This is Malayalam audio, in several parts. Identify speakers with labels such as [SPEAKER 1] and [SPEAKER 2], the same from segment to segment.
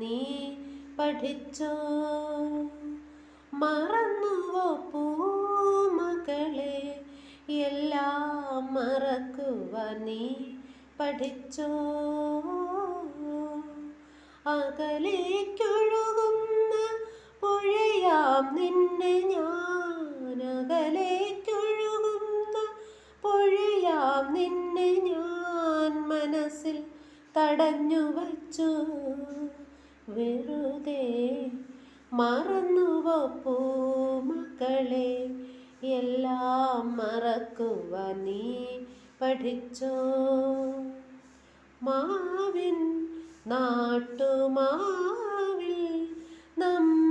[SPEAKER 1] നീ പഠിച്ചോ? മറന്നുവോ പൂമകളെ, എല്ലാം മറക്കുവാൻ നീ പഠിച്ചോ? അകലേക്കൊഴുകുന്ന പുഴയാം നിന്നെ ഞാൻ, അകലേക്കൊഴുകുന്ന പുഴയാം നിന്നെ ഞാൻ മനസ്സിൽ തടഞ്ഞു വച്ചു വെറുതെ. മറന്നുവോ പൂമകളെ, എല്ലാം മറക്കുവാൻ നീ പഠിച്ചോ? മാവിൻ നാട്ടുമാവിൽ നമ്മളൂഞ്ഞാൽ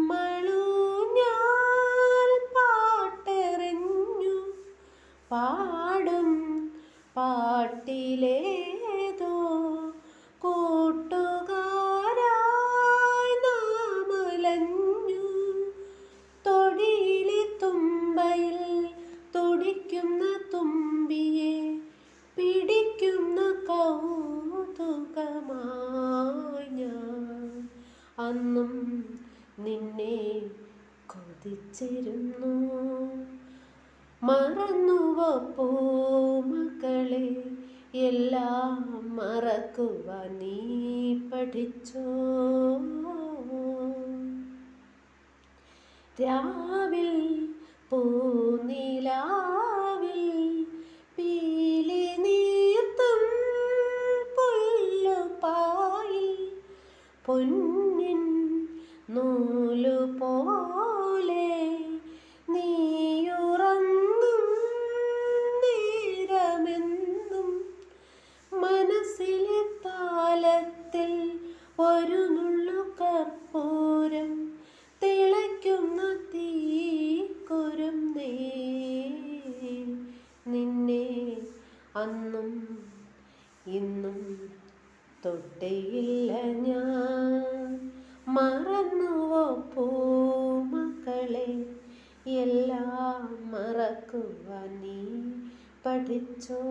[SPEAKER 1] പാട്ടെറിഞ്ഞു, പാടും പാട്ടിലേതോ കൂട്ടുകാരായി നാമലഞ്ഞു. തൊടിയിലെ തുമ്പയിൽ തുടിക്കുന്ന തുമ്പിയെ പിടിക്കുന്ന കൗതുകമായി ഞാൻ അന്നും നിന്നെ കൊതിച്ചിരുന്നു. മറന്നുവോ പൂമകളെ, എല്ലാം മറക്കുവാൻ നീ പഠിച്ചോ? രാവിൽ പൂനിലാവിൽ പീലി നീർത്തും പുല്ലുപായിൽ പൊന്നിൻ നൂലുപോലെ നീയുറങ്ങും നേരമെന്നും മനസ്സിലെ താളത്തിൽ ഒരു നുള്ളു കർപ്പൂരം തിളയ്ക്കുന്ന തീക്കുരുന്നേ. നിന്നെ അന്നും ഇന്നും തൊട്ടേയില്ല ഞാൻ. മറന്നുവോ പൂമകളെ, എല്ലാം മറക്കുവാൻ നീ പഠിച്ചോ?